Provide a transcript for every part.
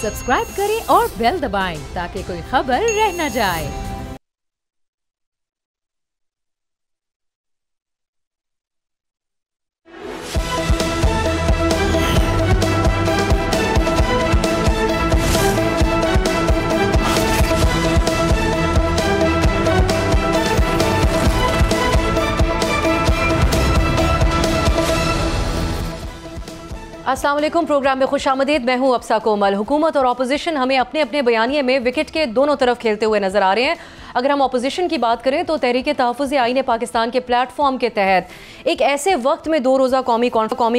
Subscribe करें और bell दबाएं ताकि कोई खबर रह न जाए। अस्सलाम वालेकुम। प्रोग्राम में खुशामदीद। मैं हूं अफसा कोमल। हुकूमत और अपोजिशन हमें अपने अपने बयानिए में विकेट के दोनों तरफ खेलते हुए नजर आ रहे हैं। अगर हम अपोजिशन की बात करें तो तहरीक तहफ़्फ़ुज़ आईन पाकिस्तान के प्लेटफॉर्म के तहत एक ऐसे वक्त में 2 रोज़ा कौमी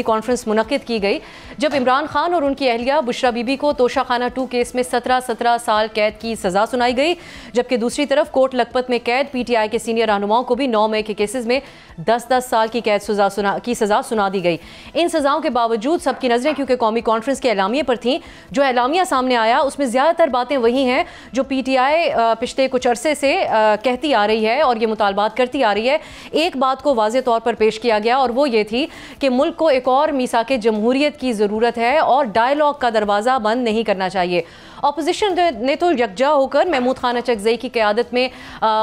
कॉन्फ्रेंस मुनक़िद की गई जब इमरान खान और उनकी अहलिया बुशरा बीबी को तोशाखाना 2 केस में 17 साल कैद की सज़ा सुनाई गई, जबकि दूसरी तरफ कोट लखपत में कैद PTI के सीनियर रहनुमाओं को भी 9 मई के केसेस में 10-10 साल की कैद की सज़ा सुना दी गई। इन सज़ाओं के बावजूद सबकी नज़रें क्योंकि कौमी कॉन्फ्रेंस के एलामिये पर थीं। जो एलामिया सामने आया उसमें ज़्यादातर बातें वही हैं जो PTI पिछले कुछ अरसे से कहती आ रही है और ये मुतालबात करती आ रही है। एक बात को वाज़े तौर पर पेश किया गया और वो ये थी कि मुल्क को एक और मीसाके जमहूरियत की ज़रूरत है और डायलॉग का दरवाज़ा बंद नहीं करना चाहिए। अपोजिशन ने तो यकजा होकर महमूद खान अचकज़ई की क़यादत में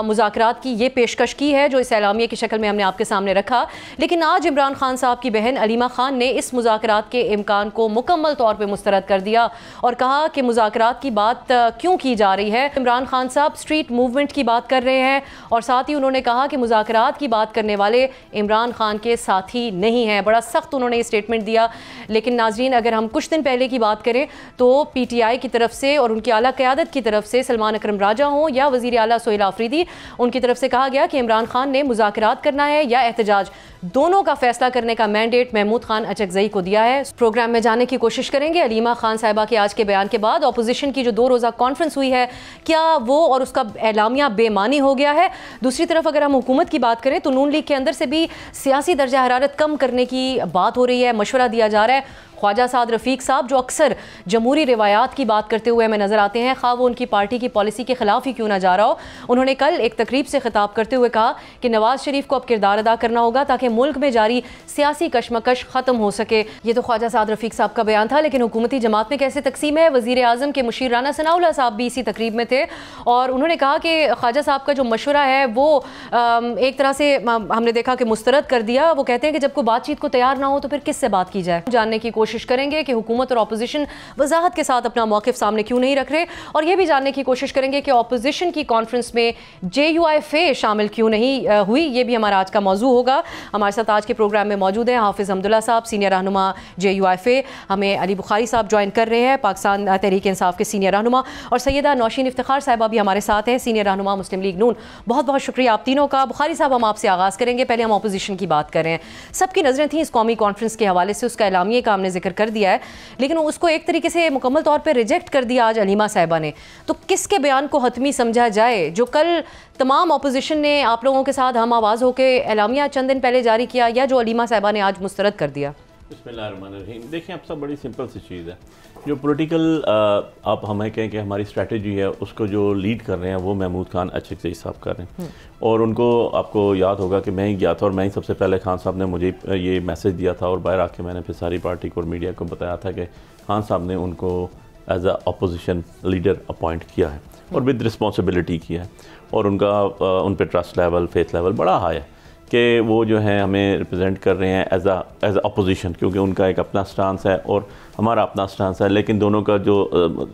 मुज़ाकरात की ये पेशकश की है जो इस एलामिये की शक्ल में हमने आपके सामने रखा, लेकिन आज इमरान खान साहब की बहन अलीमा खान ने इस मुज़ाकरात के इम्कान को मुकम्मल तौर पर मुस्तरद कर दिया और कहा कि मुज़ाकरात की बात क्यों की जा रही है। इमरान खान साहब स्ट्रीट मूवमेंट की बात कर रहे हैं और साथ ही उन्होंने कहा कि मुज़ाकरात की बात करने वाले इमरान खान के साथी नहीं हैं। बड़ा सख्त उन्होंने ये स्टेटमेंट दिया। लेकिन नाज़रीन, अगर हम कुछ दिन पहले की बात करें तो PTI की तरफ से और उनकी आला क़यादत की तरफ से सलमान अकरम राजा हों या वज़ीर आला सोहेल आफरीदी, उनकी तरफ से कहा गया कि इमरान खान ने मुज़ाकरात करना है या एहतजाज, दोनों का फैसला करने का मैंडेट महमूद खान अचकज़ई को दिया है। प्रोग्राम में जाने की कोशिश करेंगे अलीमा खान साहिबा के आज के बयान के बाद अपोजिशन की जो 2 रोज़ा कॉन्फ्रेंस हुई है, क्या वो और उसका एलामिया बेमानी हो गया है। दूसरी तरफ अगर हम हुकूमत की बात करें तो नून लीग के अंदर से भी सियासी दर्जा हरारत कम करने की बात हो रही है, मशवरा दिया जा रहा है। ख्वाजा साद रफ़ीक साहब जो अक्सर जमहूरी रिवायात की बात करते हुए हमें नज़र आते हैं, खा वो उनकी पार्टी की पॉलिसी के ख़िलाफ़ ही क्यों ना जा रहा हो, उन्होंने कल एक तकरीब से खिताब करते हुए कहा कि नवाज शरीफ को अब किरदार अदा करना होगा ताकि मुल्क में जारी सियासी कशमकश ख़त्म हो सके। ये तो ख्वाजा साद रफ़ीक साहब का बयान था, लेकिन हुकूमती जमात में कैसे तकसीम है। वज़ीर आज़म के मुशीर राना सनाउल्लाह साहब भी इसी तकरीब में थे और उन्होंने कहा कि ख्वाजा साहब का जो मशवरा है वो एक तरह से हमने देखा कि मुस्तरद कर दिया। वो कहते हैं कि जब कोई बातचीत को तैयार ना हो तो फिर किससे बात की जाए। जानने की कोशिश करेंगे कि हुकूमत और अपोजिशन वजाहत के साथ अपना मौक़िफ़ सामने क्यों नहीं रख रहे और ये भी जानने की कोशिश करेंगे कि अपोजिशन की कॉन्फ्रेंस में JUIFA शामिल क्यों नहीं हुई। ये भी हमारा आज का मौजू होगा। हमारे साथ आज के प्रोग्राम में मौजूद हैं हाफिज़ हमदुल्ला साहब, सीनियर रहनुमा JUIFA, हमें अली बुखारी साहब ज्वाइन कर रहे हैं, पाकिस्तान तहरीक इंसाफ के सीनियर रहनुमा, और सैयदा नौशीन इफ्तिखार साहिबा भी हमारे साथ हैं, सीनियर रहनुमा मुस्लिम लीग नून। बहुत बहुत शुक्रिया आप तीनों का। बुखारी साहब, हम आपसे आगाज़ करेंगे। पहले हम अपोजिशन की बात कर रहे हैं। सबकी नज़रें थी इस कौमी कॉन्फ्रेंस के हवाले से, उसका एलामिये का हमने जिक्र कर दिया है, लेकिन उसको एक तरीके से मुकम्मल तौर पर रिजेक्ट कर दिया आज अलीमा साहिबा ने। तो किसके बयान को हतमी समझा जाए, जो कल तमाम अपोजिशन ने आप लोगों के साथ हम आवाज़ होकर एलामिया चंद दिन पहले जारी किया, या जो अलीमा साहिबा ने आज मुस्तरद कर दिया? बिस्मिल्लाहिर्रहमानिर्रहीम। देखिए, अब सब बड़ी सिंपल सी चीज़ है। जो पॉलिटिकल आप हमें कहें कि हमारी स्ट्रैटेजी है, उसको जो लीड कर रहे हैं वो महमूद खान अचकज़ई साहब कर रहे हैं। और उनको, आपको याद होगा कि मैं ही गया था और मैं ही सबसे पहले खान साहब ने मुझे ये मैसेज दिया था और बाहर आके मैंने फिर सारी पार्टी को और मीडिया को बताया था कि खान साहब ने उनको as a opposition leader appoint किया है और विद रिस्पॉन्सिबिलिटी किया है और उनका उन पर ट्रस्ट लेवल, फेथ लेवल बड़ा हाई है कि वो जो है हमें रिप्रेजेंट कर रहे हैं एज अ अपोजिशन, क्योंकि उनका एक अपना स्टांस है और हमारा अपना स्टांस है, लेकिन दोनों का जो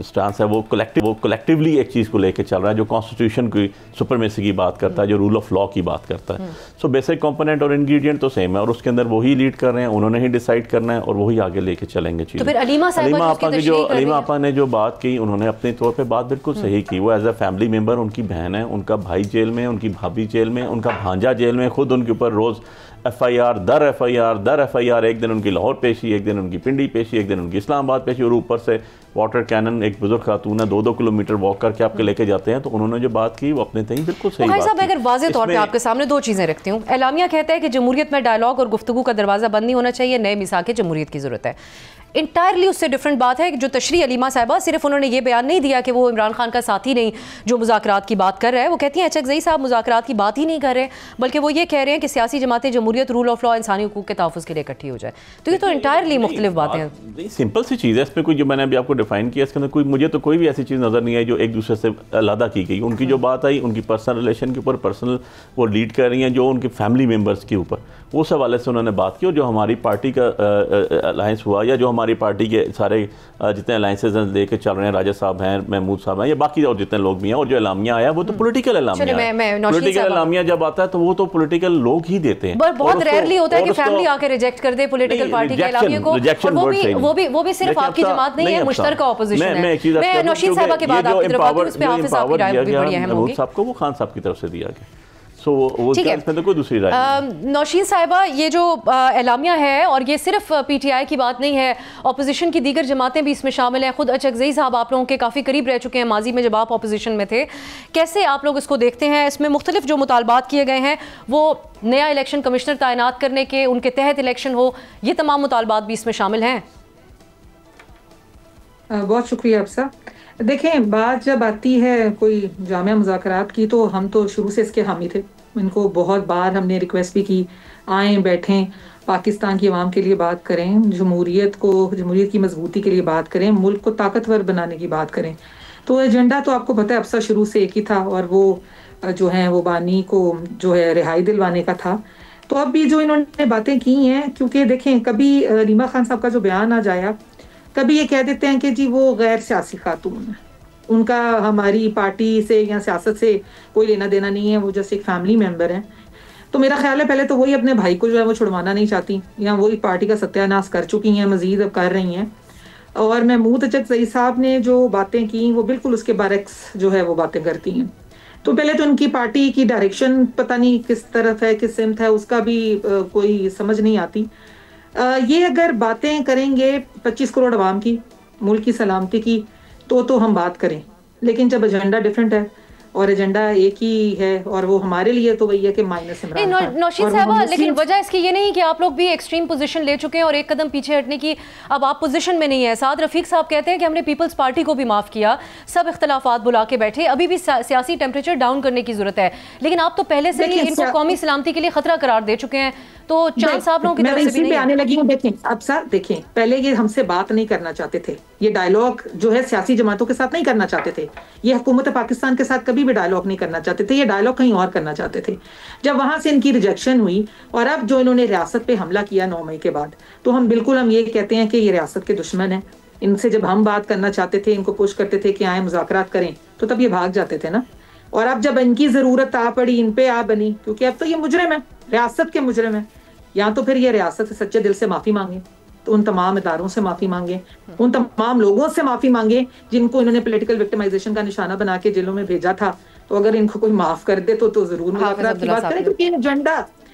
स्टांस है वो कलेक्टिवली एक चीज़ को लेकर चल रहा है जो कॉन्स्टिट्यूशन की सुपरमेसी की बात करता है, जो रूल ऑफ लॉ की बात करता है। सो बेसिक कंपोनेंट और इंग्रेडिएंट तो सेम है और उसके अंदर वही लीड कर रहे हैं, उन्होंने ही डिसाइड करना है और वही आगे लेके चलेंगे चीज़। तो फिर अलीमा आपा ने जो बात की, उन्होंने अपने तौर पर बात बिल्कुल सही की। वो एज अ फैमिली मेम्बर, उनकी बहन है, उनका भाई जेल में, उनकी भाभी जेल में, उनका भांजा जेल में, खुद उनके ऊपर रोज़ FIR दर FIR, एक दिन उनकी लाहौर पेशी, एक दिन उनकी पिंडी पेशी, एक दिन उनकी इस्लामाबाद पेशी, और ऊपर से वाटर कैनन एक बुजुर्ग खातून है 2-2 किलोमीटर वॉक करके आपके लेके जाते हैं। तो उन्होंने जो बात की वो अपने तहीं बिल्कुल सही बात की। अगर वाज़े तौर पे आपके सामने 2 चीज़ें रखती हूँ। एलामिया कहता है कि जमहूरियत में डायलॉग और गुफ्तगू का दरवाज़ा बंद नहीं होना चाहिए, नए मिसाके जमहूरियत की ज़रूरत है। انٹائرلی اس سے ڈفرینٹ بات ہے جو تشریح علیمہ صاحبہ صرف انہوں نے یہ بیان نہیں دیا کہ وہ عمران خان کا ساتھی نہیں جو مذاکرات کی بات کر رہا ہے، وہ کہتی ہیں اچھک زئی صاحب مذاکرات کی بات ہی نہیں کر رہے، بلکہ وہ یہ کہہ رہے ہیں کہ سیاسی جماعتیں جمہوریت، رول آف لا، انسانی حقوق کے تحفظ کے لیے اکٹھی ہو جائے. تو یہ تو انٹائرلی مختلف باتیں ہیں. سمپل سی چیز ہے، اس میں کوئی جو میں نے ابھی آپ کو ڈیفائن کیا اس کے اندر کوئی مجھے تو کوئی بھی ایسی چیز نظر نہیں آئی جو ایک دوسرے سے علیحدہ کی گئی. ان کی جو بات آئی ان کی پرسنل ریلیشن کے اوپر، پرسنل وہ لیڈ کر رہی ہیں جو ان کے فیملی ممبرس کے اوپر، اس حوالے سے انہوں نے بات کی. اور جو ہماری پارٹی کا الائنس ہوا یا جو ہماری پارٹی کے سارے جتنے الائنسز لے کے چل رہے ہیں، راجہ صاحب ہیں، محمود صاحب ہیں، یا باقی اور جتنے لوگ بھی ہیں، اور جو اعلامیہ آیا وہ تو پولیٹیکل اعلامیہ ہے. پولیٹیکل اعلامیہ جب آتا ہے تو وہ تو پولیٹیکل لوگ ہی دیتے ہیں. بہت ریئرلی ہوتا ہے کہ فیملی آ کے ریجیکٹ کر دے پولیٹیکل پارٹی کے اعلامیہ کو، اور وہ بھی صرف آپ کی جماعت نہیں ہے، مشترکہ اپوزیشن ہے. میں نوشین صاحبہ کی بات آپ کی طرف آتی ہوں، اس پہ حافظ صاحب کی رائے بھی بڑی اہم ہوگی. صاحب کو وہ خان صاحب کی طرف سے دیا گیا. نوشین صاحبہ یہ جو اعلامیہ ہے، اور یہ صرف پی ٹی آئی کی بات نہیں ہے، اپوزیشن کی دیگر جماعتیں بھی اس میں شامل ہیں. خود اچک زئی صاحب آپ لوگوں کے کافی قریب رہ چکے ہیں ماضی میں جب آپ اپوزیشن میں تھے. کیسے آپ لوگ اس کو دیکھتے ہیں؟ اس میں مختلف جو مطالبات کیے گئے ہیں، وہ نیا الیکشن کمشنر تعینات کرنے کے، ان کے تحت الیکشن ہو، یہ تمام مطالبات بھی اس میں شامل ہیں. بہت شکریہ افسا. دیکھیں، بات جب آتی ہے کوئی جامعہ مذاکرات کی تو ہم تو شروع سے اس کے حامی تھے. ان کو بہت بار ہم نے ریکویسٹ بھی کی، آئیں بیٹھیں، پاکستان کی عوام کے لیے بات کریں، جمہوریت کی مضبوطی کے لیے بات کریں، ملک کو طاقتور بنانے کی بات کریں. تو ایجنڈا تو آپ کو پتہ ہے افسا شروع سے ایک ہی تھا، اور وہ جو ہیں وہ بانی کو جو ہے رہائی دلوانے کا تھا. تو اب بھی جو انہوں نے باتیں کی ہیں، کیونکہ دیکھیں کبھی علیمہ خان صاحب کا جو بیان آ جایا، کبھی یہ کہہ دیتے ہیں کہ جی وہ غیر سیاسی خاتون ہیں، ان کا ہماری پارٹی سے یا سیاست سے کوئی لینا دینا نہیں ہے، وہ جیسے ایک فیملی ممبر ہیں. تو میرا خیال ہے پہلے تو وہی اپنے بھائی کو جو ہے وہ چھڑوانا نہیں چاہتی، یا وہی پارٹی کا ستیہ ناش کر چکی ہیں، مزید اب کر رہی ہیں. اور محمود اچک زئی صاحب نے جو باتیں کی وہ بالکل اس کے برعکس جو ہے وہ باتیں کرتی ہیں. تو پہلے تو ان کی پارٹی کی ڈائریکشن پتہ نہیں کس طرف ہے، کس سمت ہے، اس کا بھی کوئی سمجھ نہیں آتی. یہ اگر باتیں کریں گے 25 کروڑ عوام کی، ملک کی سلامتی کی، تو ہم بات کریں. لیکن جب ایجنڈا ڈیفرنٹ ہے اور ایجنڈا ایک ہی ہے، اور وہ ہمارے لیے تو وہی ہے کہ مائنس عمران خان. نوشین صاحبہ، لیکن وجہ اس کی یہ نہیں کہ آپ لوگ بھی ایکسٹریم پوزیشن لے چکے ہیں اور ایک قدم پیچھے ہٹنے کی اب آپ پوزیشن میں نہیں ہے. سعد رفیق صاحب کہتے ہیں کہ ہم نے پیپلز پارٹی کو بھی معاف کیا، سب اختلافات بلا کے بیٹھے، ابھی بھی سیاسی ٹیمپریچر ڈاؤن کرنے کی ضرورت ہے. لیکن آپ تو پہلے سے ہی ان کو قومی سلامتی کے لیے خطرہ قرار دے چکے ہیں، تو چاند صاحب لوگوں کی طرف سے بھی نہیں آنے لگی ہوں. دیکھیں اب سر، دیکھیں پہلے یہ ہم سے بات نہیں کرنا چاہتے تھے، یہ ڈائیلاگ جو ہے سیاسی جماعتوں کے ساتھ نہیں کرنا چاہتے تھے، یہ حکومت پاکستان کے ساتھ کبھی بھی ڈائیلاگ نہیں کرنا چاہتے تھے، یہ ڈائیلاگ کہیں اور کرنا چاہتے تھے. جب وہاں سے ان کی ریجیکشن ہوئی اور اب جو انہوں نے ریاست پہ حملہ کیا 9 مئی کے بعد، تو ہم یہ کہتے ہیں کہ یہ ریاست کے دشمن ہیں. ان سے جب ہم بات کرنا چاہتے تھے، ان کو پوش کرتے تھے کہ آئیں مذاکرات کریں، تو تب یہ بھاگ جاتے تھے نا. اور اب جب ان کی ضرورت آ پڑی، ان پہ آ بنی، کیونکہ اب تو یہ مجرم ہے، ریاست کے مجرم ہیں، یا تو پھر یہ ریاست سے سچے دل سے معافی مانگیں، تو ان تمام اداروں سے معافی مانگیں، ان تمام لوگوں سے معافی مانگیں جن کو انہوں نے پولیٹیکل وکٹمائزیشن کا نشانہ بنا کے جیلوں میں بھیجا تھا. تو اگر ان کو کوئی معاف کر دے تو ضرور مذاکرات کی بات کریں، کیونکہ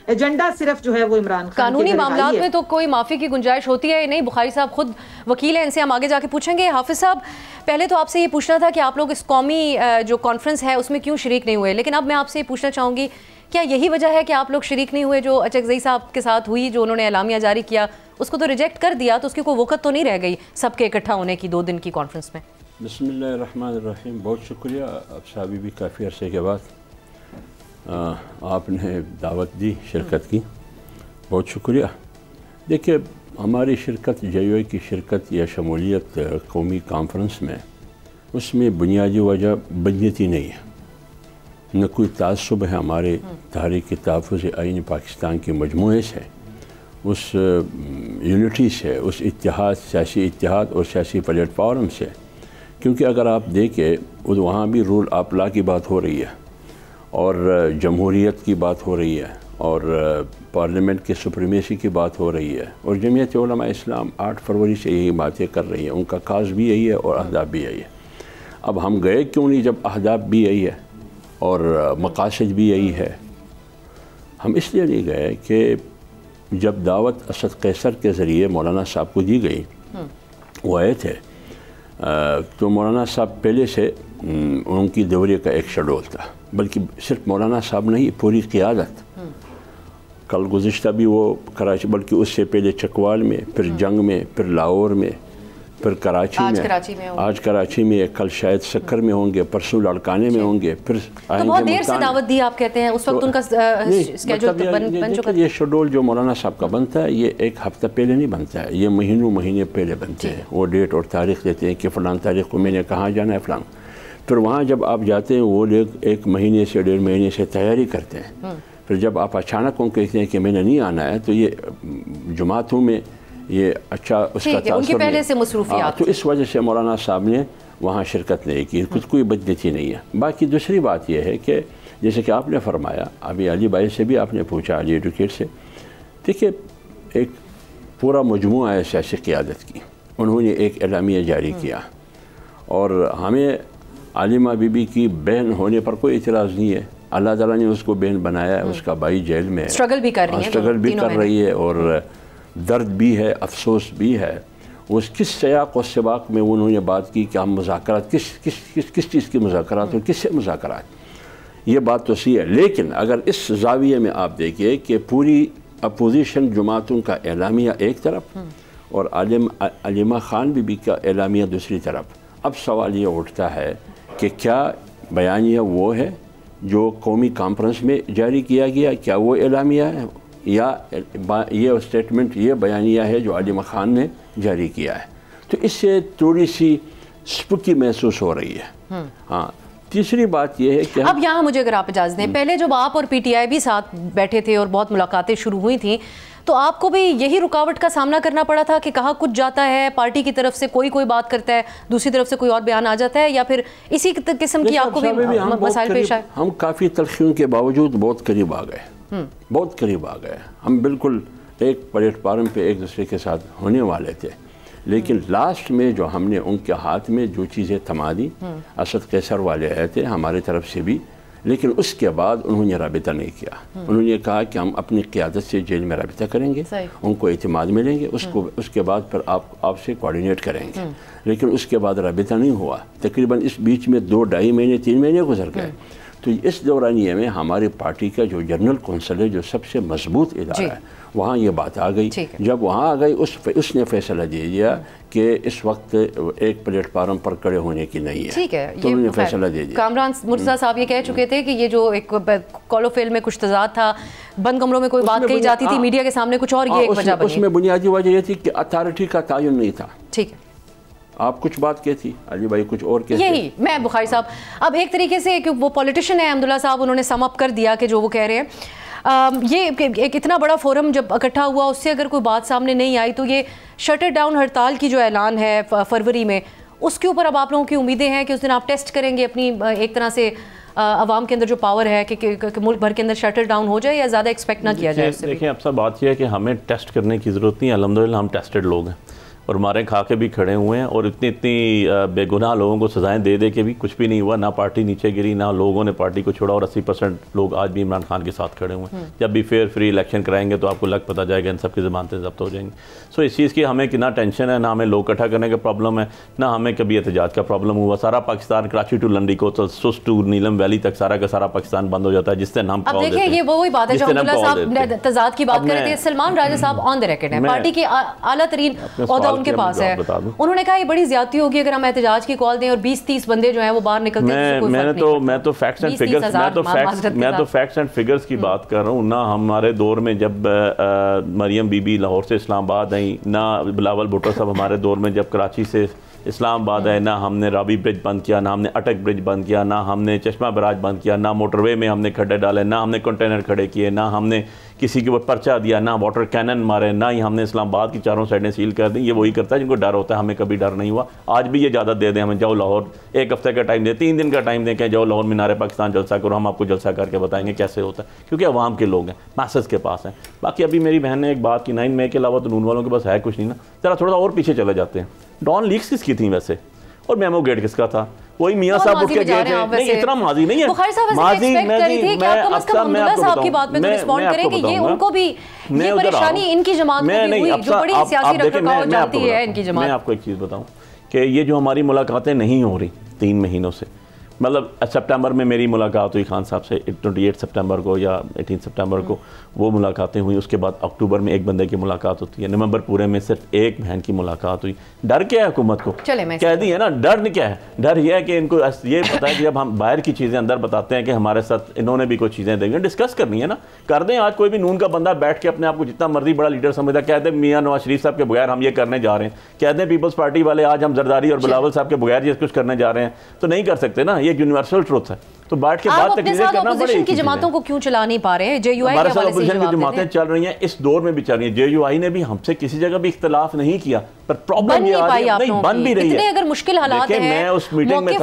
ایجنڈا صرف جو ہے وہ عمران خان قانونی معاملات میں تو کوئی معافی کی گنجائش ہوتی ہے نہیں. بخاری صاحب خود وکیل ہیں، ان سے ہم آگے جا کے پوچھیں گے. حافظ صاحب، پہلے تو آپ سے یہ پوچھنا تھا کہ آپ لوگ اس قومی جو کانفرنس ہے اس میں کیوں شریک نہیں ہوئے، لیکن اب میں آپ سے یہ پوچھنا چاہوں گی کیا یہی وجہ ہے کہ آپ لوگ شریک نہیں ہوئے جو اچک زئی صاحب کے ساتھ ہوئی، جو انہوں نے اعلامیہ جاری کیا اس کو تو ریجیکٹ کر دیا، تو اس کی کوئی وقت تو نہیں رہ گئی سب کے اکٹھا ہونے کی 2 دن کی کانفرنس میں؟ بسم اللہ الرحمن الرحیم. بہت شکریہ. اب صاحبی بھی کافی عرصے کے بعد آپ نے دعوت دی شرکت کی، بہت شکریہ. دیکھیے، ہماری شرکت JUI کی شرکت یا شمولیت قومی کانفرنس میں، اس میں بنیادی وجہ بدنیتی نہیں ہے، نہ کوئی تعصب ہے. ہمارے تحریک تحفظ آئین پاکستان کے مجموعے سے، اس یونٹی سے، اس اتحاد، سیاسی اتحاد اور سیاسی پلیٹ فارم سے. کیونکہ اگر آپ دیکھیں وہاں بھی رول آف لا کی بات ہو رہی ہے، اور جمہوریت کی بات ہو رہی ہے، اور پارلیمنٹ کے سپریمیسی کی بات ہو رہی ہے، اور جمعیت علماء اسلام 8 فروری سے یہی باتیں کر رہی ہیں. ان کا کاز بھی یہی ہے اور اہداف بھی یہی ہے. اب ہم گئے کیوں نہیں جب اہداف بھی یہی ہے اور مقاصد بھی یہی ہے؟ ہم اس لیے نہیں گئے کہ جب دعوت اسد قیصر کے ذریعے مولانا صاحب کو دی گئی، وہ آئے تھے، تو مولانا صاحب پہلے سے ان کی دوریے کا ایک شیڈول تھا، بلکہ صرف مولانا صاحب نہیں، پوری قیادت कल गुज़िश्ता भी वो कराची, बल्कि उससे पहले चकवाल में, फिर जंग में, फिर लाहौर में, फिर कराची में, आज कराची में, कल शायद सक्कर में होंगे, परसों लड़काने में होंगे, फिर तो बहुत देर से दावत दी आप कहते हैं, उस वक्त उनका स्केड्यूल बन चुका। ये शेड्यूल जो मौलाना साहब का बनता है ये एक हफ्ता पहले नहीं बनता है, ये महीने पहले बनते हैं। वो डेट और तारीख़ देते हैं कि फ़लाँ तारीख़ को मैंने कहाँ जाना है फ़लाँ। फिर वहाँ जब आप जाते हैं वो लोग 1 महीने से 1.5 महीने से तैयारी करते हैं। फिर जब आप अचानक उनको कहते हैं कि मैंने नहीं आना है, तो ये जुमातों में ये अच्छा उसका उनकी पहले से मसरूफियात, तो इस वजह से मौलाना साहब ने वहाँ शिरकत नहीं की, कुछ कोई बदती नहीं है। बाकी दूसरी बात यह है कि जैसे कि आपने फरमाया, अभी अली भाई से भी आपने पूछा, अली एडवोकेट से, देखिए एक पूरा मजमूआ है सियासी क़यादत की, उन्होंने एक एलामिया जारी किया और हमें आलिमा बीबी की बहन होने पर कोई इतराज़ नहीं है। अल्लाह ताला ने उसको बहन बनाया है, उसका भाई जेल में है, स्ट्रगल भी कर रही है और दर्द भी है, अफसोस भी है। उस किस सयाक़ और सबाक़ में उन्होंने बात की कि हम मुज़ाकरात किस चीज़ की मुज़ाकरात और किससे मुज़ाकरात, ये बात तो सही है। लेकिन अगर इस ज़ाविये में आप देखिए कि पूरी अपोजिशन जमातों का एलामिया एक तरफ और आलिमा ख़ान बीबी का एलामिया दूसरी तरफ, अब सवाल ये उठता है कि क्या बयानिया वो है जो कौमी कॉन्फ्रेंस में जारी किया गया, क्या वो एलामिया है, या ये स्टेटमेंट, ये बयानिया है जो आलिमा ख़ान ने जारी किया है। तो इससे थोड़ी सी स्पुकी महसूस हो रही है। हाँ, तीसरी बात यह है कि अब यहाँ मुझे अगर आप इजाज़त दें, पहले जब आप और पीटीआई भी साथ बैठे थे और बहुत मुलाकातें शुरू हुई थी, तो आपको भी यही रुकावट का सामना करना पड़ा था कि कहाँ कुछ जाता है, पार्टी की तरफ से कोई बात करता है, दूसरी तरफ से कोई और बयान आ जाता है, या फिर इसी किस्म की आपको भी मसाइल पेश आए? हम काफ़ी तलखियों के बावजूद बहुत करीब आ गए, बहुत करीब आ गए। हम बिल्कुल एक प्लेटफार्म पे एक दूसरे के साथ होने वाले थे, लेकिन लास्ट में जो हमने उनके हाथ में जो चीज़ें थमा दी, असद कैसर वाले आए थे हमारी तरफ से भी, लेकिन उसके बाद उन्होंने राबिता नहीं किया। उन्होंने कहा कि हम अपनी क़यादत से जेल में राबिता करेंगे, उनको इत्मीनान मिलेंगे, उसके बाद फिर आपसे कोऑर्डिनेट करेंगे। लेकिन उसके बाद राबिता नहीं हुआ। तकरीबन इस बीच में 2-2.5 महीने 3 महीने गुजर गए। तो इस दौरानिए में हमारी पार्टी का जो जनरल कौंसिल है, जो सबसे मजबूत इदारा है, वहाँ ये बात आ गई। जब वहाँ आ गई, उसने फैसला दे दिया कि इस वक्त एक प्लेटफार्म पर खड़े होने की नहीं है। ठीक है, तो उन्होंने फैसला दे दिया। कामरान मुर्तज़ा साहब ये कह चुके थे कि ये जो एक कॉलोफेल में कुछ तजाद था, बंद कमरों में कोई बात कही जाती थी, मीडिया के सामने कुछ और, ये एक वजह बनी। उसमें बुनियादी वजह ये थी कि अथॉरिटी का तायुन नहीं था। ठीक है, आप कुछ बात कहती, अली भाई कुछ और कहते। यही मैं बुखारी साहब, अब एक तरीके से कि वो पॉलिटिशियन है अब्दुल्ला साहब, उन्होंने सम अप कर दिया कि जो वो कह रहे हैं। ये एक इतना बड़ा फोरम जब इकट्ठा हुआ, उससे अगर कोई बात सामने नहीं आई, तो ये शटर डाउन हड़ताल की जो ऐलान है फरवरी में, उसके ऊपर अब आप लोगों की उम्मीदें हैं कि उस दिन आप टेस्ट करेंगे अपनी एक तरह से आवाम के अंदर जो पावर है कि मुल्क भर के अंदर शटर डाउन हो जाए, या ज़्यादा एक्सपेक्ट ना किया जाए? देखिए, अब सब बात यह है कि हमें टेस्ट करने की ज़रूरत नहीं है। अल्हम्दुलिल्लाह हम टेस्टेड लोग हैं और मारे खा के भी खड़े हुए हैं, और इतनी बेगुनाह लोगों को सजाएं दे के भी कुछ भी नहीं हुआ। ना पार्टी नीचे गिरी, ना लोगों ने पार्टी को छोड़ा, और 80% लोग आज भी इमरान खान के साथ खड़े हुए हैं। जब भी फेयर फ्री इलेक्शन कराएंगे तो आपको लग पता जाएगा इन सब की ज़मानतें ज़ब्त हो जाएंगी। सो इस चीज़ की हमें ना टेंशन है, ना हमें लोग इकट्ठा करने का प्रॉब्लम है, ना हमें कभी एहतजाज का प्रॉब्लम हुआ। सारा Pakistan, Karachi to Landi Kotal, Sust to Neelum valley तक सारा का सारा पाकिस्तान बंद हो जाता है, जिस दिन हम अब देखिए, ये वही बात है जो अब्दुल्ला साहब तजाद की बात कर रहे थे। सलमान राजा साहब ऑन द रिकॉर्ड है, पार्टी के आला तरीन ओहदा उनके पास है। उन्होंने कहा ये बड़ी ज्यादती होगी अगर हम एहतजाज की कॉल दें और 20-30 बंदे जो हैं वो बाहर निकलते हैं। मैं तो फैक्ट्स एंड फिगर्स की बात कर रहा हूँ। ना हमारे दौर में जब मरियम बीबी लाहौर से इस्लामाबाद आई, ना बिलावल भुट्टो साहब हमारे दौर में जब कराची से इस्लामाबाद आए, ना हमने रावी ब्रिज बंद किया, ना हमने अटक ब्रिज बंद किया, ना हमने चश्मा बराज बंद किया, ना मोटरवे में हमने खड्डे डाले, ना हमने कंटेनर खड़े किए, ना हमने किसी के ऊपर पर्चा दिया, ना वाटर कैनन मारे, ना ही हमने इस्लामाबाद की चारों साइडें सील कर दी। ये वही करता है जिनको डर होता है, हमें कभी डर नहीं हुआ। आज भी ये इजाज़त दे दें हमें, जाओ लाहौर, एक हफ्ते का टाइम दे, 3 दिन का टाइम दें कि जाओ लाहौर मीनार पाकिस्तान जलसा करो, हम आपको जलसा करके बताएंगे कैसे होता है, क्योंकि अवाम के लोग हैं, मैसेज के पास हैं। बाकी अभी मेरी बहन ने एक बात की, 9 मई के अलावा तो नून वालों के पास है कुछ नहीं ना। जरा थोड़ा और पीछे चले जाते हैं, डॉन लीक्स किसकी थी वैसे, और मेमो गेट किसका था? वही मियां साहब उठ के गए थे। नहीं, इतना माजी नहीं है। माजी की बात पे तो रिस्पॉन्ड करें कि ये उनको भी ये परेशानी इनकी जमात में हुई, जो बड़ी सियासी रखरखाव चलती है इनकी जमात। मैं आपको एक चीज़ बताऊं कि ये जो हमारी मुलाकातें नहीं हो रही 3 महीनों से, मतलब सितंबर में मेरी मुलाकात हुई खान साहब से 28 सितंबर को या 18 सितंबर को, वो मुलाकातें हुई। उसके बाद अक्टूबर में एक बंदे की मुलाकात होती है, नवंबर पूरे में सिर्फ एक बहन की मुलाकात हुई। डर क्या है हुकूमत को? कह दी है ना, डर क्या है? डर ये है कि इनको ये पता है कि जब हम बाहर की चीज़ें अंदर बताते हैं कि हमारे साथ इन्होंने भी कोई चीज़ें देखी, डिस्कस करनी है ना, कर दें। आज कोई भी नून का बंदा बैठ के अपने आप को जितना मर्जी बड़ा लीडर समझता है, कहते हैं मियाँ नवाज शरीफ साहब के बगैर हम ये करने जा रहे हैं, कहते हैं पीपल्स पार्टी वाले आज हम जरदारी और बिलावल साहब के बगैर ये कुछ करने जा रहे हैं, तो नहीं कर सकते ना, ये यूनिवर्सल ट्रुथ है। तो बैठ के बात तकरीरें करना पड़ेगी। की जमातों को क्यों चला नहीं पा रहे? जेयूआई हमारे साथ अपोजिशन की जमातें चल रही हैं, इस दौर में भी चल रही हैं। जेयूआई ने भी हमसे किसी जगह भी इख्तिलाफ नहीं किया, पर प्रॉब्लम ये आ रही है, नहीं बन भी रही है। अगर मुश्किल हालात हैं, मैं उस मीटिंग में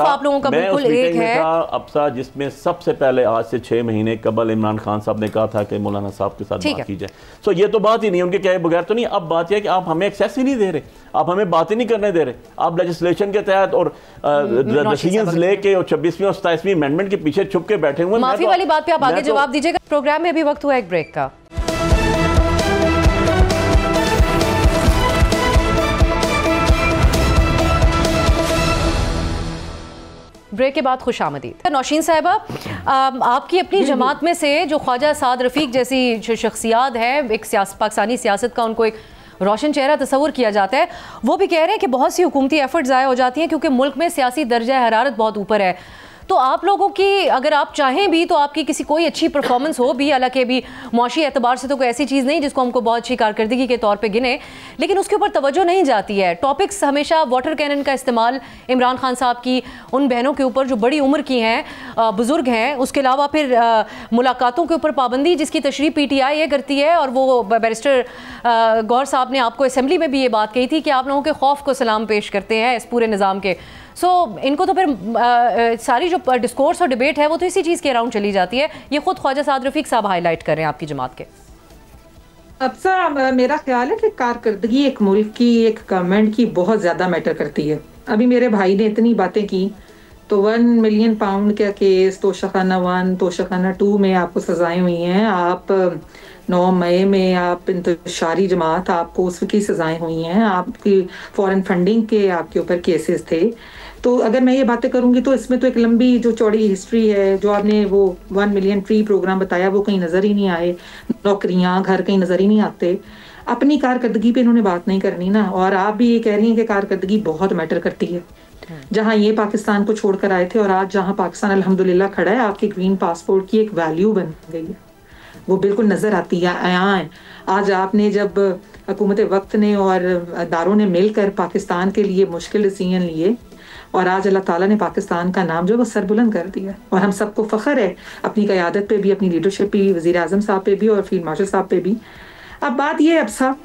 था, अब्सा, जिसमें सबसे पहले आज से 6 महीने कबल इमरान खान साहब ने कहा था कि मौलाना साहब के साथ बात की जाए। तो ये तो बात ही नहीं, उनके कहे बगैर तो नहीं। अब बात यह है कि आप हमें एक्सेस ही नहीं दे रहे, आप हमें बात ही नहीं करने दे रहे। आप लेजिस्लेशन के तहत और डिसीजंस लेके और 26वीं और 27वीं अमेंडमेंट के पीछे छुप के बैठे हुए। माफी वाली बात पे आप आगे जवाब दीजिएगा। प्रोग्राम में भी वक्त हुआ एक ब्रेक का। ब्रेक के बाद खुशामदीद। नौशीन साहिबा, आपकी अपनी जमात में से जो ख्वाजा साद रफ़ीक जैसी शख्सियात है, एक पाकिस्तानी सियासत का उनको एक रोशन चेहरा तस्वुर किया जाता है, वो भी कह रहे हैं कि बहुत सी हुकूमती एफर्ट ज़ाया हो जाती हैं क्योंकि मुल्क में सियासी दर्जा हरारत बहुत ऊपर है। तो आप लोगों की, अगर आप चाहें भी तो आपकी किसी कोई अच्छी परफॉर्मेंस हो भी, हालांकि भी मुआशी एतबार से तो कोई ऐसी चीज़ नहीं जिसको हमको बहुत अच्छी कारकर्दगी के तौर पे गिने, लेकिन उसके ऊपर तवज्जो नहीं जाती है। टॉपिक्स हमेशा वाटर कैनन का इस्तेमाल इमरान खान साहब की उन बहनों के ऊपर जो बड़ी उम्र की हैं, बुज़ुर्ग हैं, उसके अलावा फिर मुलाकातों के ऊपर पाबंदी जिसकी तशरीह PTI ये करती है। और वो बैरिस्टर गौर साहब ने आपको असेंबली में भी ये बात कही थी कि आप लोगों के खौफ को सलाम पेश करते हैं इस पूरे निज़ाम के। इनको तो फिर सारी जो डिस्कोर्स और डिबेट है वो तो इसी चीज़ के अराउंड चली जाती है। ये खुद ख्वाजा साद रफ़ीक साहब हाईलाइट कर रहे हैं आपकी जमात के। अब मेरा ख्याल है कि कारकर्दगी एक मुल्क की, एक गवर्नमेंट की बहुत ज़्यादा मैटर करती है। अभी मेरे भाई ने इतनी बातें की, तो 1 मिलियन पाउंड का केस, तोशाखाना 1, तोशाखाना 2 में आपको सजाएं हुई हैं। आप 9 मई में आप इंतशारी जमात, आपको उसकी सजाएं हुई हैं। आपकी फॉरेन फंडिंग के आपके ऊपर केसेस थे। तो अगर मैं ये बातें करूंगी तो इसमें तो एक लंबी जो चौड़ी हिस्ट्री है। जो आपने वो 1 मिलियन फ्री प्रोग्राम बताया वो कहीं नज़र ही नहीं आए, नौकरियां, घर कहीं नज़र ही नहीं आते। अपनी कारकर्दगी पे इन्होंने बात नहीं करनी ना। और आप भी ये कह रही हैं कि कारकर्दगी बहुत मैटर करती है। जहां ये पाकिस्तान को छोड़कर आए थे और आज जहां पाकिस्तान अल्हम्दुलिल्लाह खड़ा है, आपके ग्रीन पासपोर्ट की एक वैल्यू बन गई है, वो बिल्कुल नज़र आती है, आया है। आज आपने जब हुकूमत वक्त ने और अदारों ने मिलकर पाकिस्तान के लिए मुश्किल डिसीजन लिए और आज अल्लाह ताला ने पाकिस्तान का नाम जो वो सरबुलंद कर दिया और हम सबको फ़ख्र है अपनी क़यादत पे भी, अपनी लीडरशिप पे, वज़ीर आज़म साहब पे भी और फील्ड मार्शल साहब पे भी। अब बात ये अब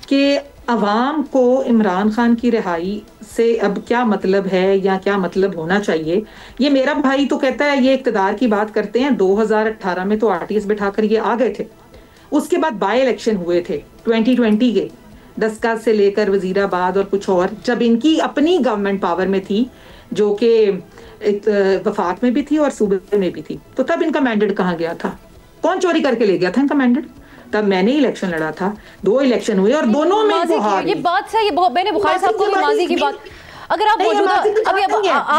कि अवाम को इमरान खान की रिहाई से अब क्या मतलब है या क्या मतलब होना चाहिए। ये मेरा भाई तो कहता है ये इक़्तिदार की बात करते हैं। 2018 में तो RTS बिठाकर ये आ गए थे। उसके बाद बाई इलेक्शन हुए थे 2020 के, दस्का से लेकर वजीराबाद और कुछ और, जब इनकी अपनी गवर्नमेंट पावर में थी जो कि वफाक में भी थी और सूबे में भी थी। तो तब इनका मैंडेट कहाँ गया था? कौन चोरी करके ले गया था इनका मैंडेट? तब मैंने इलेक्शन लड़ा था, 2 इलेक्शन हुए और दोनों में ये बात सही। मैंने बुखारी साहब को माजी की बात, अगर आप मौजूदा अभी आप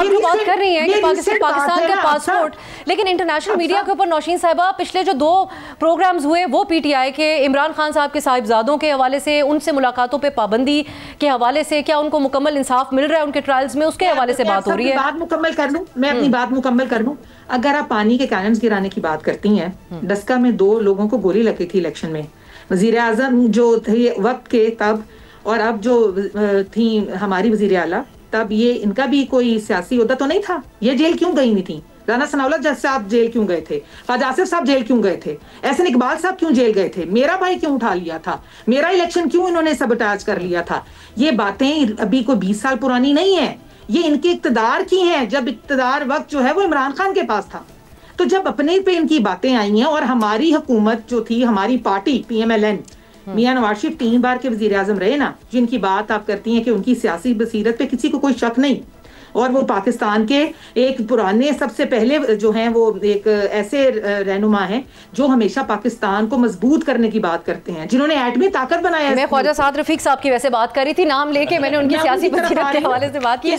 जो बात कर रही हैं कि पाकिस्तान का पासपोर्ट, लेकिन इंटरनेशनल मीडिया के ऊपर नौशीन साहिबा पिछले जो 2 प्रोग्राम्स हुए वो PTI के, इमरान खान साहब के साहिबजादों के हवाले से, उनसे मुलाकातों पे पाबंदी के हवाले से, क्या उनको मुकम्मल इंसाफ मिल रहा है उनके ट्रायल्स में, उसके हवाले से बात हो रही है। बात मुकम्मल कर लूं, मैं अपनी बात मुकम्मल कर लूं। अगर आप पानी के कैनन्स गिराने की बात करती हैं, डस्का में 2 लोगों को गोली लगी थी इलेक्शन में, वजीर आजम जो थे वक्त के तब और अब जो थी हमारी वजीर आला, तब ये इनका भी कोई सियासी ओहदा तो नहीं था। ये जेल क्यों गई नहीं थी? राना सनाउल्लाह जैसे आप जेल क्यों गए थे? ख्वाजा आसिफ साहब जेल क्यों गए थे? एहसन इकबाल साहब क्यों जेल गए थे? मेरा भाई क्यों उठा लिया था? मेरा इलेक्शन क्यों इन्होंने सबटाज कर लिया था? ये बातें अभी कोई 20 साल पुरानी नहीं है, ये इनके इक्तदार की हैं, जब इक्तदार वक्त जो है वो इमरान खान के पास था। तो जब अपने पे इनकी बातें आई हैं और हमारी हुकूमत जो थी, हमारी पार्टी PMLN, मियां नवाज शरीफ 3 बार के वजीर आजम रहे ना, जिनकी बात आप करती हैं कि उनकी सियासी बसीरत पे किसी को कोई शक नहीं, और वो पाकिस्तान के एक पुराने सबसे पहले जो हैं वो एक ऐसे रहनुमा हैं जो हमेशा पाकिस्तान को मजबूत करने की बात करते हैं, जिन्होंने एटमी ताकत बनाया। मैं ख्वाजा साद रफ़ीक साहब की वैसे बात कर रही थी, नाम लेके मैंने उनकी सियासी बसीरत के हवाले से बात की।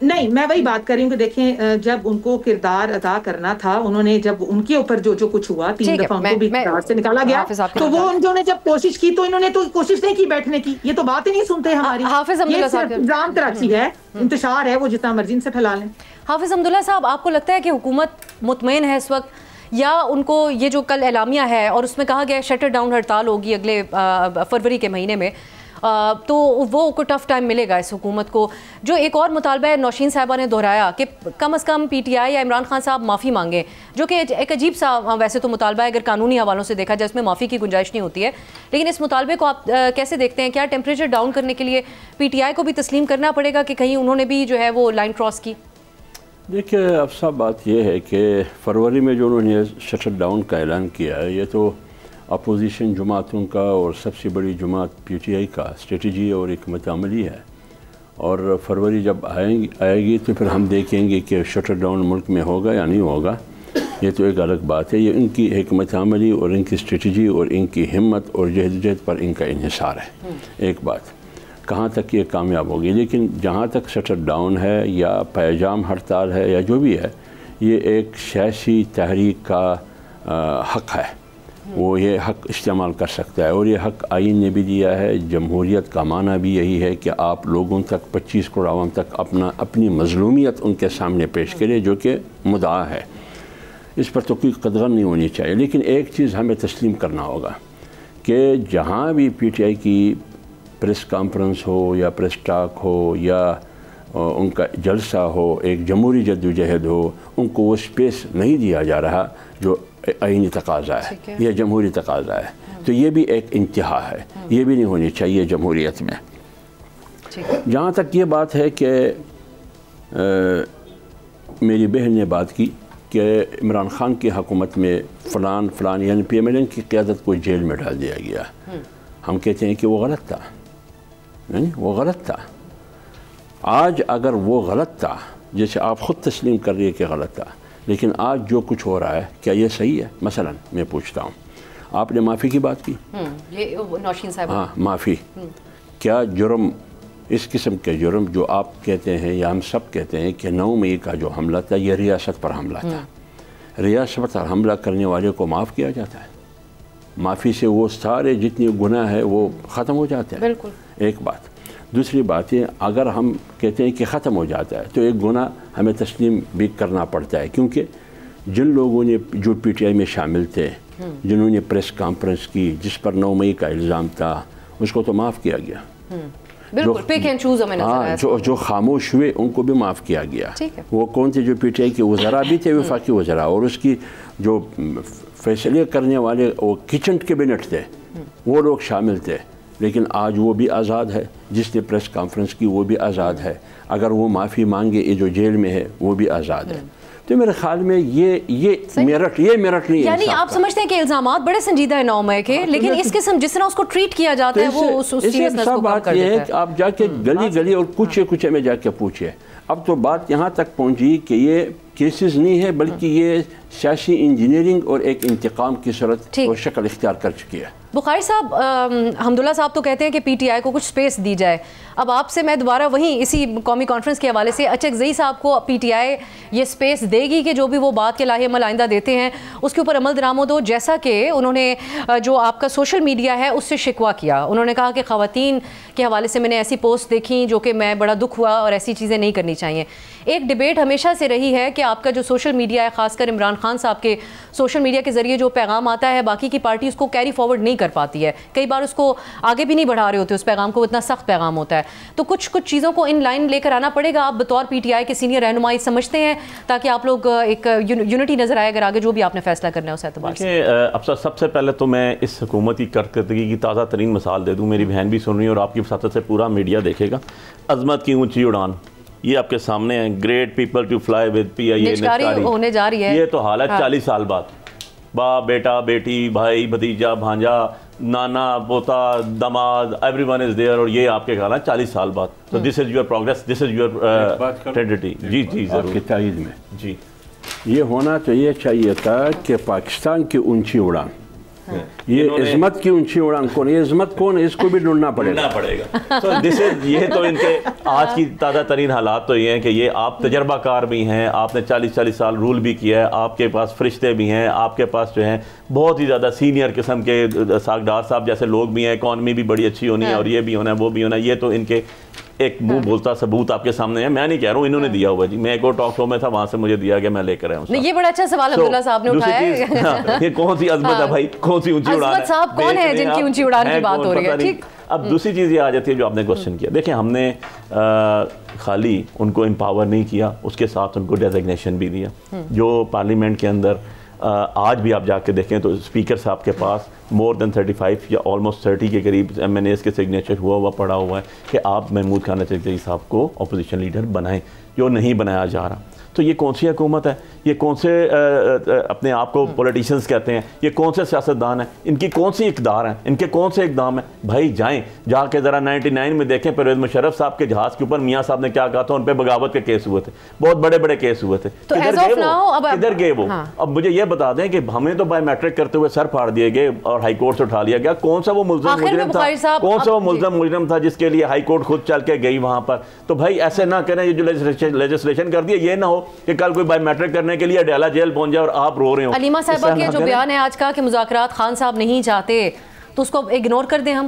نہیں، میں وہی بات کر رہی ہوں کہ دیکھیں جب ان کو کردار ادا کرنا تھا، انہوں نے جب ان کے اوپر جو کچھ ہوا 3 دفعہ ان کو بھی کردار سے نکالا گیا، تو وہ انہوں نے جب کوشش کی تو انہوں نے تو کوشش نہیں کی بیٹھنے کی. یہ تو بات ہی نہیں سنتے ہماری. حافظ عبداللہ صاحب، انتظام کراچی ہے، انتشار ہے، وہ جتنا مرضی سے پھیلا لیں. حافظ عبداللہ صاحب، آپ کو لگتا ہے کہ حکومت مطمئن ہے اس وقت، یا ان کو یہ جو کل اعلامیہ ہے اور اس میں کہا گیا شٹر ڈاؤن ہڑتال ہوگی اگلے فروری کے مہینے میں، تو وہ کوئی ٹف ٹائم ملے گا اس حکومت کو؟ جو ایک اور مطالبہ ہے نوشین صاحبہ نے دہرایا کہ کم از کم پی ٹی آئی یا عمران خان صاحب معافی مانگیں، جو کہ ایک عجیب سا ویسے تو مطالبہ ہے اگر قانونی حوالوں سے دیکھا جائے، اس میں معافی کی گنجائش نہیں ہوتی ہے، لیکن اس مطالبے کو آپ کیسے دیکھتے ہیں؟ کیا ٹیمپریچر ڈاؤن کرنے کے لیے پی ٹی آئی کو بھی تسلیم کرنا پڑے گا کہ کہیں انہوں نے بھی جو ہے وہ لائن کراس کی؟ دیکھیے اب صاحب بات یہ ہے کہ فروری میں جو انہوں نے شٹر ڈاؤن کا اعلان کیا ہے، یہ تو اپوزیشن جماعتوں کا اور سب سے بڑی جماعت پی ٹی آئی کا اسٹریٹجی اور حکمت عملی ہے، اور فروری جب آئے گی تو پھر ہم دیکھیں گے کہ شٹر ڈاؤن ملک میں ہوگا یا نہیں ہوگا. یہ تو ایک الگ بات ہے. یہ ان کی حکمت عملی اور ان کی اسٹریٹجی اور ان کی ہمت اور جہد پر ان کا انحصار ہے. ایک بات کہاں تک یہ کامیاب ہوگی، لیکن جہاں تک شٹر ڈاؤن ہے یا پیجام ہڑتال ہے یا جو بھی ہے، یہ ایک سیاسی تحریک کا حق ہے. وہ یہ حق استعمال کر سکتا ہے، اور یہ حق آئین نے بھی دیا ہے. جمہوریت کا معنی بھی یہی ہے کہ آپ لوگوں تک 25 کروڑ عوام تک اپنی مظلومیت ان کے سامنے پیش کرے جو کہ مدعا ہے. اس پر تو کوئی قدغن نہیں ہونی چاہیے. لیکن ایک چیز ہمیں تسلیم کرنا ہوگا کہ جہاں بھی پی ٹی آئی کی پریس کانفرنس ہو یا پریس ٹاک ہو یا ان کا جلسہ ہو، ایک جمہوری جدوجہد ہو، ان کو وہ سپیس نہیں دیا جا رہا جو آئینی تقاضا ہے، یہ جمہوری تقاضا ہے. تو یہ بھی ایک انتہا ہے، یہ بھی نہیں ہونی چاہیے جمہوریت میں. جہاں تک یہ بات ہے کہ میری بہن نے بات کی کہ عمران خان کی حکومت میں فلان یعنی پی ایم ایل این کی قیادت کو جیل میں ڈال دیا گیا. ہم کہتے ہیں کہ وہ غلط تھا، وہ غلط تھا. آج اگر وہ غلط تھا، جیسے آپ خود تسلیم کر رہی ہے کہ غلط تھا، لیکن آج جو کچھ ہو رہا ہے کیا یہ صحیح ہے؟ مثلا میں پوچھتا ہوں، آپ نے معافی کی بات کی، نوشین صاحب، ہاں معافی. کیا جرم، اس قسم کے جرم جو آپ کہتے ہیں یا ہم سب کہتے ہیں کہ 9 مئی کا جو حملہ تھا یہ ریاست پر حملہ تھا، ریاست پر حملہ کرنے والے کو معاف کیا جاتا ہے؟ معافی سے وہ سارے جتنے گناہ ہیں وہ ختم ہو جاتے ہیں. بالکل. ایک بات. دوسری بات یہ، اگر ہم کہتے ہیں کہ ختم ہو جاتا ہے تو ایک گناہ ہمیں تسلیم بھی کرنا پڑتا ہے، کیونکہ جن لوگوں نے جو پی ٹی آئی میں شامل تھے، جنہوں نے پریس کانفرنس کی جس پر 9 مئی کا الزام تھا، اس کو تو معاف کیا گیا. بالکل پک اینڈ چوز ہمیں نظر آیا. جو خاموش ہوئے ان کو بھی معاف کیا گیا. وہ کون تھے؟ جو پی ٹی آئی کے وزراء بھی تھے، وفاقی وزراء، اور اس کی جو فیصلے کرنے والے وہ کچن کیبنٹ تھے، وہ لوگ شامل تھے. لیکن آج وہ بھی آزاد ہے، جس نے پریس کانفرنس کی وہ بھی آزاد ہے. اگر وہ معافی مانگے، یہ جو جیل میں ہے وہ بھی آزاد ہے. تو میرے خیال میں یہ میرٹ نہیں ہے. یعنی آپ سمجھتے ہیں کہ الزامات بڑے سنجیدہ ہیں 9 مئی کے، لیکن اس قسم جس طرح اس کو ٹریٹ کیا جاتا ہے وہ اس سیریسنس کو کم کر دیتا ہے. آپ جا کے گلی اور کچھ میں جا کے پوچھے. اب تو بات یہاں تک پہنچی کہ یہ کیسز نہیں ہے، بلکہ یہ سیاسی انجینئرنگ اور ایک انتقام کی صورت اور شکل اختیار کر چکی ہے. بخاری صاحب، حمداللہ صاحب تو کہتے ہیں کہ پی ٹی آئی کو کچھ سپیس دی جائے. اب آپ سے میں دوبارہ وہیں اسی قومی کانفرنس کے حوالے سے اچکزئی صاحب کو پی ٹی آئی یہ سپیس دے گی کہ جو بھی وہ بات کے لاہے عمل آئندہ دیتے ہیں اس کے اوپر عمل درآمد ہو، جیسا کہ انہوں نے جو آپ کا سوشل میڈیا ہے اس سے شکوہ کیا. انہوں نے کہا کہ خواتین کے حوالے سے میں نے ایسی پوسٹ دیکھی جو کہ میں بڑا دکھ ہوا اور ایسی چیزیں نہیں کرنی چاہیے. ایک ڈیبیٹ ہمیشہ سے رہی ہے کہ آپ کا جو سوشل میڈیا ہے، خاص کر عمران خان صاحب کے سوشل میڈیا کے ذریعے جو پیغام آتا ہے باقی کی پارٹی اس کو کیری فارورڈ نہیں کر پاتی ہے، کئی بار اس کو آگے بھی نہیں بڑھا رہے ہوتے اس پیغام کو، اتنا سخت پیغام ہوتا ہے. تو کچھ چیزوں کو ان لائن لے کر آنا پڑے گا. آپ بطور پی ٹی آئی کے سینئر رہنمائی سمجھتے ہیں تاکہ آپ لوگ ایک یونٹی نظر آئے اگر آگے جو بھی آپ نے فیصلہ کرنا ہے اس اعتبار سے؟ اب سب سے پہلے تو میں اس حکومت کی کارکردگی کی تازہ ترین مثال دے دوں. میری بہن بھی سن رہی ہے اور آپ کی وساطت سے پورا میڈیا دیکھے گا. عظمت کی اونچی اڑان، یہ آپ کے سامنے ہے. Great people to fly with P I A ہونے جا رہی ہے. یہ تو حالت 40 سال بعد، باپ، بیٹا، بیٹی، بھائی، بھتیجا، بھانجا، نانا، پوتا، داماد، ایوری ون از دیئر. اور یہ آپ کے خیال ہے 40 سال بعد. تو this is your progress, this is your tendency. جی ضرور کی تائید میں جی یہ ہونا تو یہ چاہیے تھا کہ پاکستان کی اونچی اڑان یہ عظمت کی اونچی اڑان کون, یہ عظمت کون ہے, اس کو بھی ڈھونڈنا پڑेगा. تو یہ تو ان کے آج کی تازہ ترین حالات تو یہ ہیں کہ یہ آپ تجربہ کار بھی ہیں, آپ نے 40 سال رول بھی کیا ہے, آپ کے پاس فرشتے بھی ہیں, آپ کے پاس جو ہیں بہت ہی زیادہ سینئر قسم کے ساگدار صاحب جیسے لوگ بھی ہیں, اکانومی بھی بڑی اچھی ہونی ہے اور یہ بھی ہونا ہے وہ بھی ہونا ہے. یہ تو ان کے ایک منہ بولتا ثبوت آپ کے سامنے ہے, میں نہیں کہہ رہا ہوں, انہوں نے دیا ہوا جی. میں ایک اور ٹاک شو میں تھا, وہاں سے مجھے دیا گیا, میں لے کر آیا ہوں. یہ بڑا اچھا سوال عبداللہ صاحب نے اٹھایا ہے. یہ کون سی عظمت ہے بھائی, کون سی اونچی اڑان ہے, عظمت صاحب کون ہے جن کی اونچی اڑان کی بات ہو رہی ہے. ٹھیک, اب دوسری چیز یہ آ جاتی ہے جو آپ نے کوشچن کیا. دیکھیں ہم نے خالی ان کو امپاور نہیں کیا, اس کے ساتھ ان کو ڈیزگنیشن بھی دیا. جو پارلیمنٹ کے اندر آج بھی آپ جا کے دیکھیں تو اسپیکر صاحب کے پاس مور دین 35 یا آلموسٹ 30 کے قریب MNAs کے سگنیچر ہوا پڑا ہوا ہے کہ آپ محمود خان اچکزئی صاحب کو اپوزیشن لیڈر بنائیں, جو نہیں بنایا جا رہا. تو یہ کون سی حکومت ہے, یہ کون سے اپنے آپ کو پولیٹیشنز کہتے ہیں, یہ کون سے سیاستدان ہیں, ان کی کون سی اقدار ہیں, ان کے کون سے اقدام ہیں. بھائی جائیں جا کے ذرا 99 میں دیکھیں پرویز مشرف صاحب کے جہاز کے اوپر میاں صاحب نے کیا کہا تھا, ان پہ بغاوت کے کیس ہوئے تھے, بہت بڑے بڑے کیس ہوئے تھے. کدھر گئے وہ؟ اب مجھے یہ بتا دیں کہ ہمیں تو بائے میٹرک کرتے ہوئے سر پھاڑ دیے گئے اور ہائی کورٹ سے اٹھا لیا گیا. کون سا وہ ملزم مجرم تھا جس کے لیے ہائی کورٹ خود چل کے گئی وہاں پر. تو بھائی ایسے نہ کریں, یہ جو لیجسلیشن کر دیا, یہ نہ ہو کہ کل کوئی بائی میٹرک کرنے کے لیے اڈیالہ جیل پہنچ جائے اور آپ رو رہے ہوں. علیمہ صاحبہ کے جو بیان ہے آج کا کہ مذاکرات خان صاحب نہیں چاہتے, تو اس کو اگنور کر دیں ہم.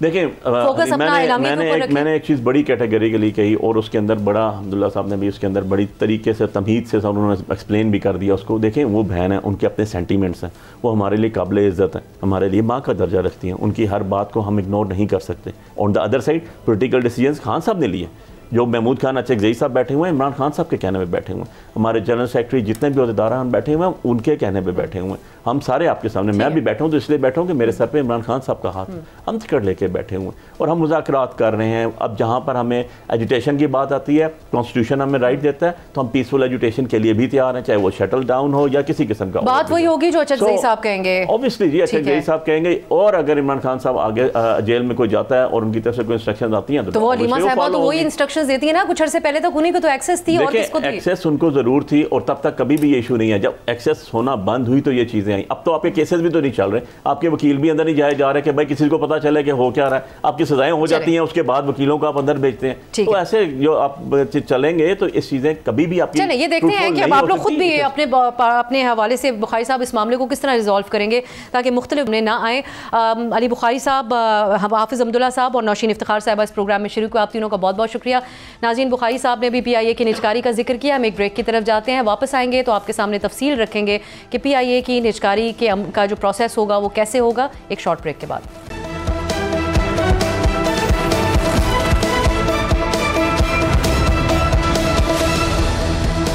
دیکھیں میں نے ایک چیز بڑی کیٹیگری کے لیے کہی, اور اس کے اندر بڑا حمداللہ صاحب نے بھی اس کے اندر بڑی طریقے سے تمہید سے انہوں نے ایکسپلین بھی کر دیا اس کو. دیکھیں وہ بہن ہیں, ان کے اپنے سینٹیمنٹس ہیں, وہ ہمارے لیے قابل عزت ہیں, ہمارے لیے ماں کا درجہ رکھتی ہیں, ان کی ہر بات کو ہم اگنور نہیں کر سکتے. On the other side political decisions خان صاحب نے لیے, جو محمود خان اچکزئی صاحب بیٹھے ہوئے ہیں, عمران خان صاحب کے کہنے پہ بیٹھے ہوئے ہیں, ہمارے جنرل سیکرٹری جتنے بھی عہدیداران بیٹھے ہوئے ہیں ان کے کہنے پہ بیٹھے ہوئے ہیں. ہم سارے آپ کے سامنے, میں بھی بیٹھا ہوں تو اس لیے بیٹھا ہوں کہ میرے سر پہ عمران خان صاحب کا ہاتھ, ہم ٹکٹ لے کے بیٹھے ہوئے ہیں اور ہم مذاکرات کر رہے ہیں. اب جہاں پر ہمیں ایجوٹیشن کی بات آتی ہے, کانسٹیٹیوشن ہمیں رائٹ دیتا ہے, تو ہم پیسفل ایجوٹیشن کے لیے بھی تیار ہیں, چاہے وہ شٹل ڈاؤن ہو یا کسی قسم کا. بات وہی ہوگی جو اچکزئی صاحب کہیں گے, اوبویسلی جی اچکزئی صاحب کہیں گے. اور اگر عمران خان صاحب آگے جیل میں کوئی جاتا ہے اور ان کی طرف سے کوئی انسٹرکشنز آتی ہیں تو وہ علیمہ صاحبہ تو وہی انسٹرکشنز دیتی ہیں نا. کچھ عرصے پہلے تک انہیں کو تو ایکسس تھی, اور کس کو تھی؟ ایکسس ان کو ضرور تھی, اور تب تک کبھی بھی یہ ایشو نہیں ہے. جب ایکسس ہونا بند ہوئی تو یہ چیزیں آئیں. اب تو آپ کے کیسز بھی تو نہیں چل رہے, آپ کے وکیل بھی اندر نہیں جائے جا رہے کہ بھائی کسی کو پتہ چلے کہ ہو کیا رہا ہے. آپ کی سزائیں ہو جاتی ہیں, اس کے بعد وکیلوں کو آپ اندر بھیجتے ہیں. تو ایسے جو آپ چلیں گے تو اس چیزیں کبھی بھی آپ کی یہ دیکھتے ہیں کہ اب آپ لوگ خود بھی اپنے حوالے سے بخاری صاحب اس معاملے کو کس طرح ریزالو کریں گے تاکہ مختلف نہ آئیں. علی بخاری صاحب, حافظ عبداللہ صاحب اور نوشین افتخار صاحبہ اس پروگرام میں شریک ہوئے, آپ تینوں کا بہت بہت شکریہ. ناظرین, بخاری صاحب نے بھی PIA کی نجکاری کا ذکر کیا. ہم ایک بریک کی طرف جاتے ہیں, واپس آئیں گے تو آپ کے سامنے تفصیل رکھیں گے کہ PIA کی نجکاری کا جو پروسیس ہوگا وہ کیسے ہوگا, ایک شارٹ بریک کے بعد.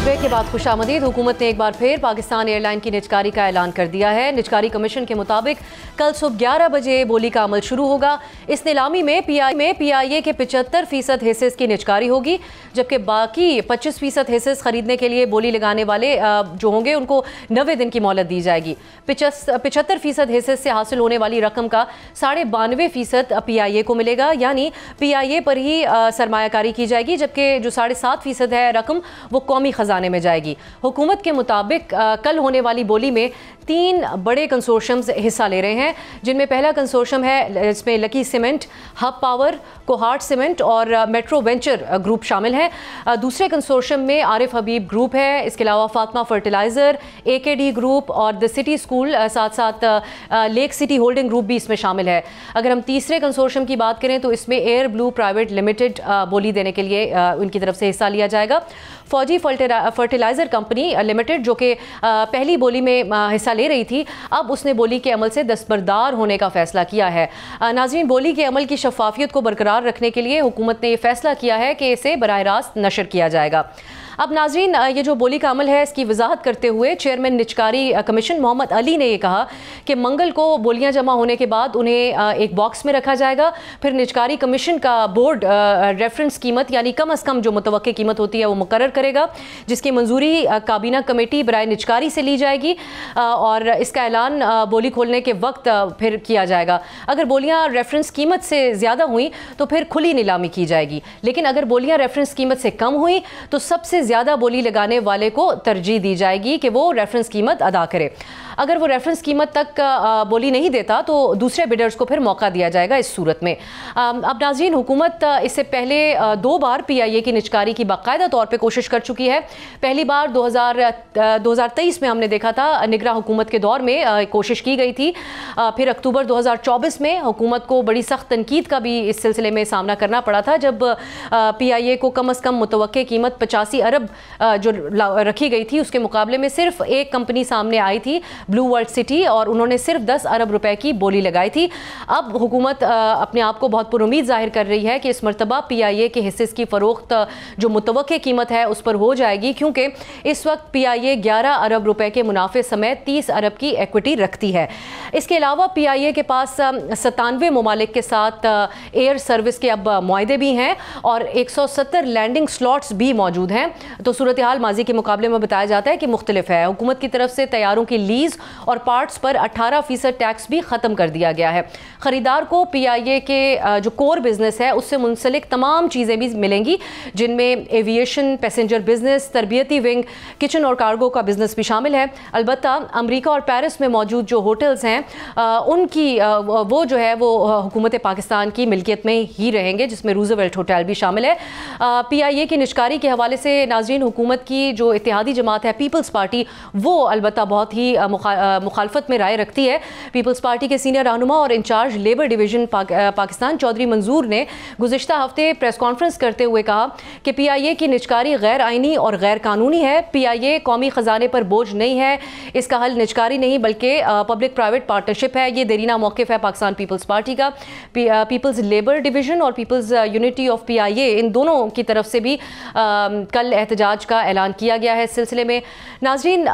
بریک کے بعد خوش آمدید. حکومت نے ایک بار پھر پاکستان ایئر لائن کی نجکاری کا اعلان کر دیا ہے. نجکاری کمیشن کے مطابق کل صبح 11 بجے بولی کا عمل شروع ہوگا. اس نیلامی میں PIA کے 75% حصص کی نجکاری ہوگی, جبکہ باقی 25% حصص خریدنے کے لیے بولی لگانے والے جو ہوں گے ان کو 90 دن کی مہلت دی جائے گی. 75% حصص سے حاصل ہونے والی رقم کا 92.5% PIA کو ملے گا, یعنی PIA پر ہی سرمایہ کاری کی جائے گی, جبکہ جو 7.5% ہے رقم وہ قومی خزانے میں جائے گی. حکومت کے مطابق کل ہونے والی بولی میں 3 بڑے کنسورشمز حصہ لے رہے ہیں, جن میں پہلا کنسورشم ہے, اس میں لکی سیمنٹ, ہب پاور, کوہارٹ سیمنٹ اور میٹرو وینچر گروپ شامل ہیں. دوسرے کنسورشم میں عارف حبیب گروپ ہے, اس کے علاوہ فاطمہ فرٹیلائزر, AKD گروپ اور دی سٹی اسکول, ساتھ ساتھ لیک سٹی ہولڈنگ گروپ بھی اس میں شامل ہے. اگر ہم تیسرے کنسورشم کی بات کریں تو اس میں ایئر بلو پرائیویٹ لمیٹڈ بولی دینے کے لیے ان کی طرف سے حصہ لیا جائے گا. فوجی فرٹیلائزر کمپنی لمیٹڈ جو کہ پہلی بولی میں حصہ لے رہی تھی, اب اس نے بولی کے عمل سے دستبردار ہونے کا فیصلہ کیا ہے. ناظرین, بولی کے عمل کی شفافیت کو برقرار رکھنے کے لیے حکومت نے یہ فیصلہ کیا ہے کہ اسے براہ راست نشر کیا جائے گا. اب ناظرین, یہ جو بولی کا عمل ہے اس کی وضاحت کرتے ہوئے چیئرمین نجکاری کمیشن محمد علی نے یہ کہا کہ منگل کو بولیاں جمع ہونے کے بعد انہیں ایک باکس میں رکھا جائے گا. پھر نجکاری کمیشن کا بورڈ ریفرنس قیمت, یعنی کم از کم جو متوقع قیمت ہوتی ہے وہ مقرر کرے گا, جس کی منظوری کابینہ کمیٹی برائے نجکاری سے لی جائے گی, اور اس کا اعلان بولی کھولنے کے وقت پھر کیا جائے گا. اگر بولیاں ریفرنس قیمت سے زیادہ ہوئیں تو پھر کھلی نیلامی کی جائے گی, لیکن اگر بولیاں ریفرنس قیمت سے کم ہوئیں تو سب سے زیادہ بولی لگانے والے کو ترجیح دی جائے گی کہ وہ ریفرنس قیمت ادا کرے. अगर वो रेफरेंस कीमत तक बोली नहीं देता तो दूसरे बिडर्स को फिर मौका दिया जाएगा इस सूरत में। अब नाज़रीन, हुकूमत इससे पहले 2 बार PIA की निजकारी की बाकायदा तौर पे कोशिश कर चुकी है। पहली बार 2023 में हमने देखा था, निगरां हुकूमत के दौर में कोशिश की गई थी। फिर अक्टूबर 2024 में हुकूमत को बड़ी सख्त तनकीद का भी इस सिलसिले में सामना करना पड़ा था, जब PIA को कम अज़ कम मुतवक्के कीमत 85 अरब जो रखी गई थी, उसके मुकाबले में सिर्फ एक कंपनी सामने आई थी, ब्लू वर्ल्ड सिटी, और उन्होंने सिर्फ 10 अरब रुपए की बोली लगाई थी। अब हुकूमत अपने आप को बहुत पुरुमीद जाहिर कर रही है कि इस मरतबा PIA के हिस्से की फ़रोख्त जो मुतवक्के कीमत है उस पर हो जाएगी, क्योंकि इस वक्त PIA 11 अरब रुपए के मुनाफे समेत 30 अरब की इक्विटी रखती है। इसके अलावा PIA के पास 97 ममालिक के साथ एयर सर्विस के अब मुआहदे भी हैं और 170 लैंडिंग स्लॉट्स भी मौजूद हैं। तो सूरत हाल माजी के मुकाबले में बताया जाता है कि मुख्तलिफ है। हुकूमत की तरफ से तैयारों की लीज और पार्ट्स पर 18% टैक्स भी ख़त्म कर दिया गया है। ख़रीदार को PIA के जो कोर बिज़नेस है उससे मुंसलिक तमाम चीज़ें भी मिलेंगी, जिनमें एविएशन, पैसेंजर बिज़नेस, तरबियती विंग, किचन और कार्गो का बिज़नेस भी शामिल है। अलबत्ता अमेरिका और पेरिस में मौजूद जो होटल्स हैं उनकी वो जो है वो हुकूमत पाकिस्तान की मिल्कियत में ही रहेंगे, जिसमें रूज़वेल्ट होटल भी शामिल है। PIA की निजकारी के हवाले से नाज़रीन, हुकूमत की जो इत्तेहादी जमात है पीपल्स पार्टी, वो अलबत्ता बहुत ही मुखालफत में राय रखती है। पीपल्स पार्टी के सीनियर रहनुमा और incharge labour division Pakistan Chaudhry Manzoor ने गुज़िश्ता हफ्ते प्रेस कॉन्फ्रेंस करते हुए कहा कि PIA की निजकारी गैर आइनी और गैर कानूनी है। PIA कौमी ख़जाने पर बोझ नहीं है, इसका हल निजकारी नहीं बल्कि पब्लिक प्राइवेट पार्टनरशिप है। ये देरीना मौक़िफ़ है पाकिस्तान पीपल्स पार्टी का। पीपल्स लेबर डिवीज़न और पीपल्स यूनिटी ऑफ PIA, इन दोनों की तरफ से भी कल एहतजाज का ऐलान किया गया है। इस सिलसिले में नाज़रीन,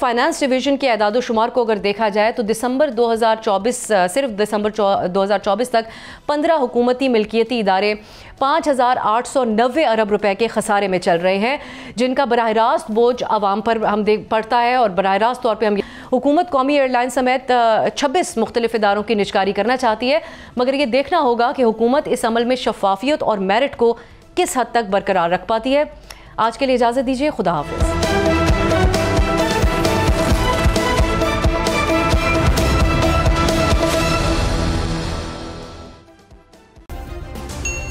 फाइनेंस डिवीज़न के एदाद शुमार को अगर देखा जाए तो दिसंबर 2024 सिर्फ दिसंबर 2024 तक 15 हुकूमती मिल्कियती इदारे 5,890 अरब रुपए के खसारे में चल रहे हैं, जिनका बराह रास्त बोझ आवाम पर हम पड़ता है। और बराह रास्त तौर पर हम हुकूमत कौमी एयरलाइन समेत 26 मुख्तलिफ इदारों की निजकारी करना चाहती है, मगर ये देखना होगा कि हुकूमत इस अमल में शफाफियत और मेरिट को किस हद तक बरकरार रख पाती है। आज के लिए इजाज़त दीजिए, खुदा हाफ़िज़।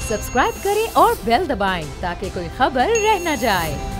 सब्सक्राइब करें और बेल दबाएं ताकि कोई खबर रह न जाए।